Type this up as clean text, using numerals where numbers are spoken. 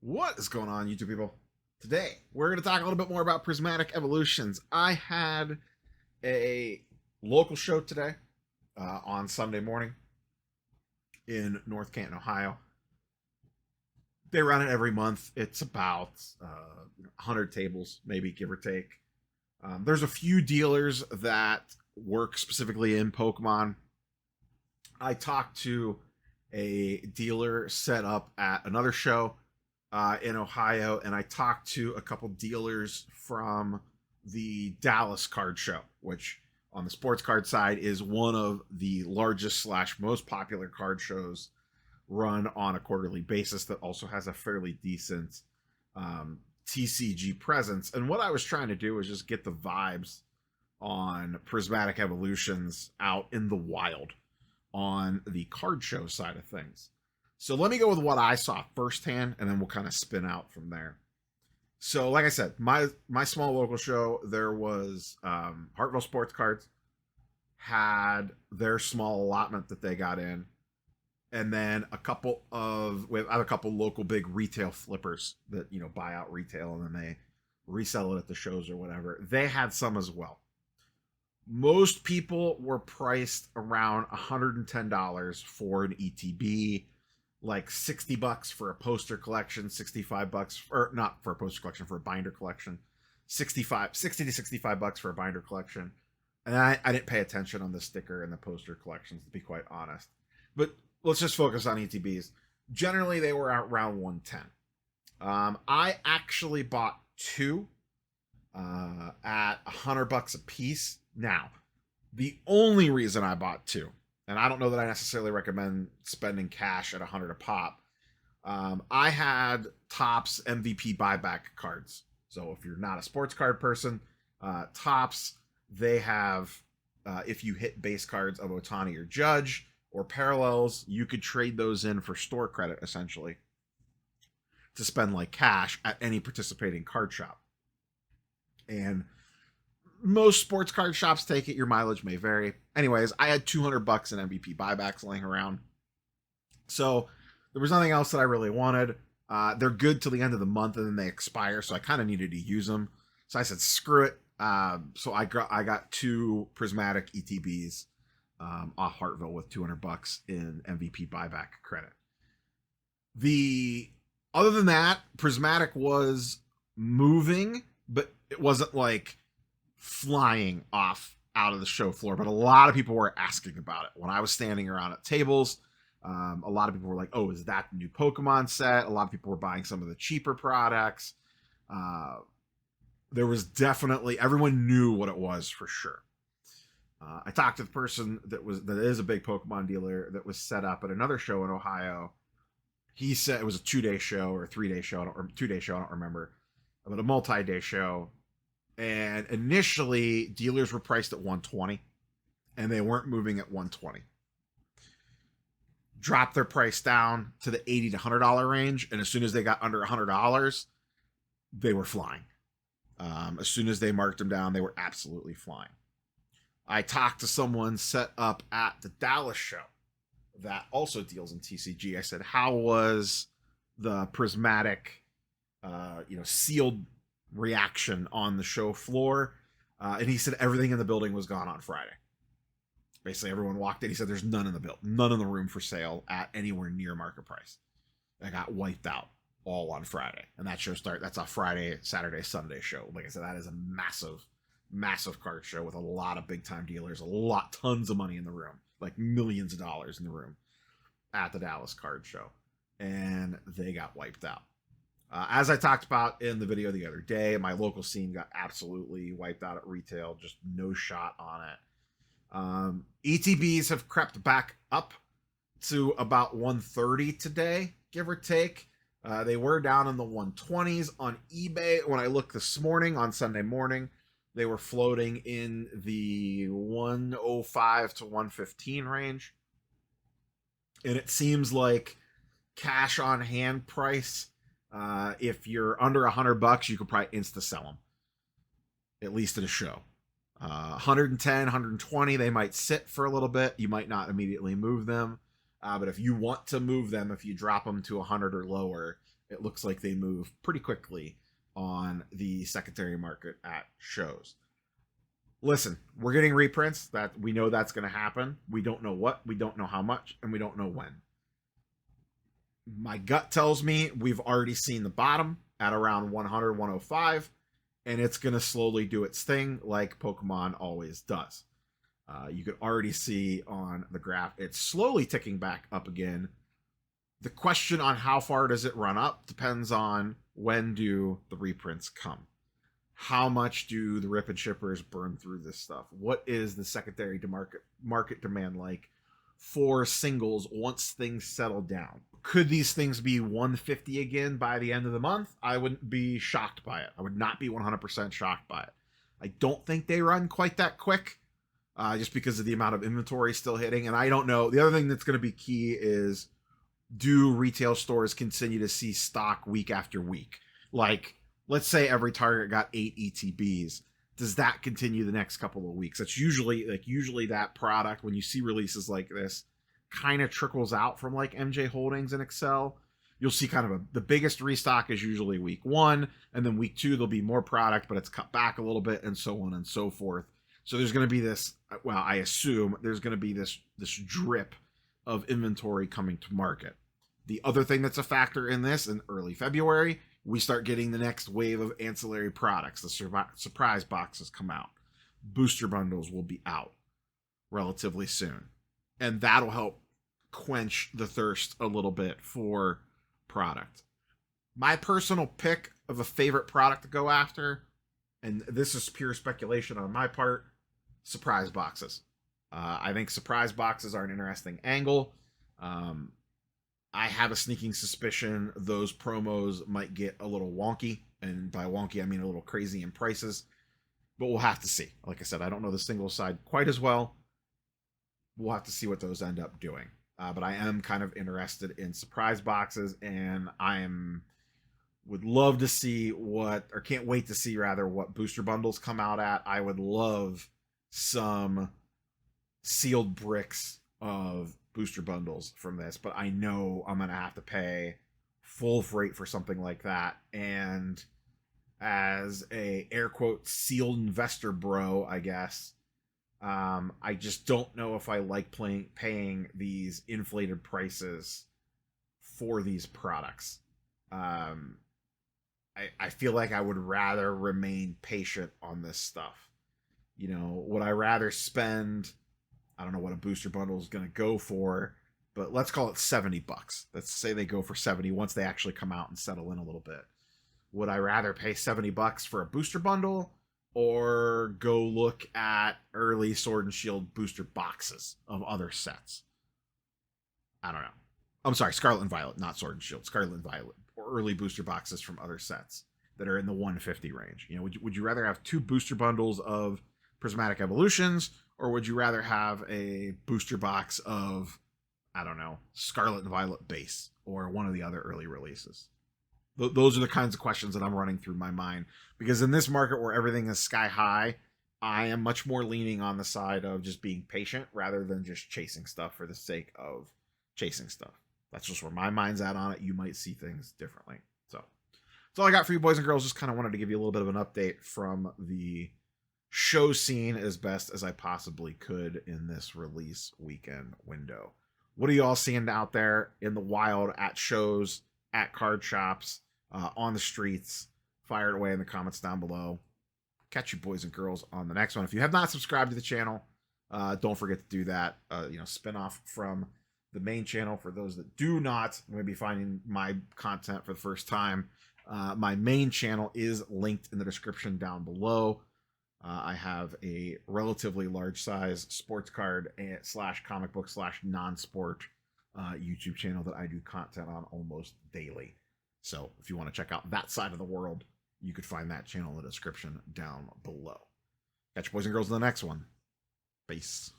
What is going on, YouTube people? Today, we're going to talk a little bit more about Prismatic Evolutions. I had a local show today on Sunday morning in North Canton, Ohio. They run it every month. It's about 100 tables, maybe, give or take. There's a few dealers that work specifically in Pokemon. I talked to a dealer set up at another show in Ohio, and I talked to a couple dealers from the Dallas card show, which on the sports card side is one of the largest / most popular card shows run on a quarterly basis that also has a fairly decent TCG presence. And what I was trying to do was just get the vibes on Prismatic Evolutions out in the wild on the card show side of things. So let me go with what I saw firsthand, and then we'll kind of spin out from there. So like I said, my small local show, there was Hartville Sports Cards had their small allotment that they got in. And then we have a couple local big retail flippers that, buy out retail and then they resell it at the shows or whatever. They had some as well. Most people were priced around $110 for an ETB, like $60 for a poster collection, $65, or not for a poster collection, for a binder collection, $60 to $65 for a binder collection. And I didn't pay attention on the sticker and the poster collections, to be quite honest. But let's just focus on ETBs. Generally, they were around 110. I actually bought two at $100 a piece. Now, the only reason I bought two, and I don't know that I necessarily recommend spending cash at $100 a pop, I had Topps MVP buyback cards. So if you're not a sports card person, Topps, they have, if you hit base cards of Ohtani or Judge, or parallels, you could trade those in for store credit, essentially, to spend like cash at any participating card shop. And most sports card shops take it. Your mileage may vary. Anyways, I had $200 in MVP buybacks laying around. So there was nothing else that I really wanted. They're good till the end of the month and then they expire, so I kind of needed to use them. So I said, screw it. So I got two Prismatic ETBs off Hartville with $200 in MVP buyback credit. Other than that, Prismatic was moving, but it wasn't like flying off out of the show floor. But a lot of people were asking about it when I was standing around at tables. A lot of people were like, "Oh, is that the new Pokemon set?" A lot of people were buying some of the cheaper products. There was definitely, everyone knew what it was for sure. I talked to the person that is a big Pokemon dealer that was set up at another show in Ohio. He said it was a 2-day show or a 3-day show, or 2-day show, I don't remember, but a multi-day show. And initially, dealers were priced at $120, and they weren't moving at $120. Dropped their price down to the $80 to $100 range, and as soon as they got under $100, they were flying. As soon as they marked them down, they were absolutely flying. I talked to someone set up at the Dallas show that also deals in TCG. I said, how was the Prismatic, sealed reaction on the show floor? And he said everything in the building was gone on Friday. Basically, everyone walked in. He said there's none in the room for sale at anywhere near market price. That got wiped out all on Friday. And that show that's a Friday, Saturday, Sunday show. Like I said, that is a massive card show with a lot of big time dealers, tons of money in the room, like millions of dollars in the room at the Dallas card show. And they got wiped out. As I talked about in the video the other day, my local scene got absolutely wiped out at retail, just no shot on it. ETBs have crept back up to about 130 today, give or take. They were down in the 120s on eBay. When I looked this morning on Sunday morning, they were floating in the 105 to 115 range. And it seems like cash on hand price, if you're under $100, you could probably insta sell them, at least at a show. 110, 120, they might sit for a little bit. You might not immediately move them. But if you want to move them, if you drop them to 100 or lower, it looks like they move pretty quickly on the secondary market at shows. Listen, we're getting reprints. That we know that's going to happen. We don't know what, we don't know how much, and we don't know when. My gut tells me we've already seen the bottom at around 100, 105, and it's going to slowly do its thing like Pokemon always does. You can already see on the graph it's slowly ticking back up again. The question on how far does it run up depends on when do the reprints come. How much do the rip and shippers burn through this stuff? What is the secondary market demand like for singles once things settle down? Could these things be 150 again by the end of the month? I wouldn't be shocked by it. I would not be 100% shocked by it. I don't think they run quite that quick, just because of the amount of inventory still hitting. And I don't know. The other thing that's going to be key is, do retail stores continue to see stock week after week? Like, let's say every Target got 8 ETBs. Does that continue the next couple of weeks? That's usually that product, when you see releases like this, kind of trickles out from like MJ Holdings and Excel. You'll see kind of the biggest restock is usually week 1, and then week 2 there'll be more product, but it's cut back a little bit, and so on and so forth. So there's going to be this, well, I assume there's going to be this drip of inventory coming to market. The other thing that's a factor in this, in early February, we start getting the next wave of ancillary products. The surprise boxes come out. Booster bundles will be out relatively soon. And that'll help quench the thirst a little bit for product. My personal pick of a favorite product to go after, and this is pure speculation on my part, surprise boxes. I think surprise boxes are an interesting angle. I have a sneaking suspicion those promos might get a little wonky, and by wonky I mean a little crazy in prices, but we'll have to see. Like I said, I don't know the single side quite as well. We'll have to see what those end up doing. But I am kind of interested in surprise boxes, and would love to see can't wait to see rather what booster bundles come out at. I would love some sealed bricks of booster bundles from this, but I know I'm gonna have to pay full freight for something like that. And as a air quote sealed investor bro, I guess, I just don't know if I like paying these inflated prices for these products. I feel like I would rather remain patient on this stuff. You know, would I rather spend, I don't know what a booster bundle is going to go for, but let's call it $70. Let's say they go for 70 once they actually come out and settle in a little bit. Would I rather pay $70 for a booster bundle, or go look at early Sword and Shield booster boxes of other sets? I don't know. I'm sorry, Scarlet and Violet, not Sword and Shield. Scarlet and Violet, or early booster boxes from other sets that are in the 150 range. You know, would you rather have 2 booster bundles of Prismatic Evolutions, or would you rather have a booster box of, I don't know, Scarlet and Violet base, or one of the other early releases? Those are the kinds of questions that I'm running through my mind, because in this market where everything is sky high, I am much more leaning on the side of just being patient rather than just chasing stuff for the sake of chasing stuff. That's just where my mind's at on it. You might see things differently. So that's all I got for you, boys and girls. Just kind of wanted to give you a little bit of an update from the show scene as best as I possibly could in this release weekend window. What are you all seeing out there in the wild, at shows, at card shops, on the streets? Fire it away in the comments down below. Catch you, boys and girls, on the next one. If you have not subscribed to the channel, don't forget to do that. Spin off from the main channel. For those that do not, I'm going to be finding my content for the first time. My main channel is linked in the description down below. I have a relatively large size sports card / comic book / non-sport YouTube channel that I do content on almost daily. So if you want to check out that side of the world, you could find that channel in the description down below. Catch you, boys and girls, in the next one. Peace.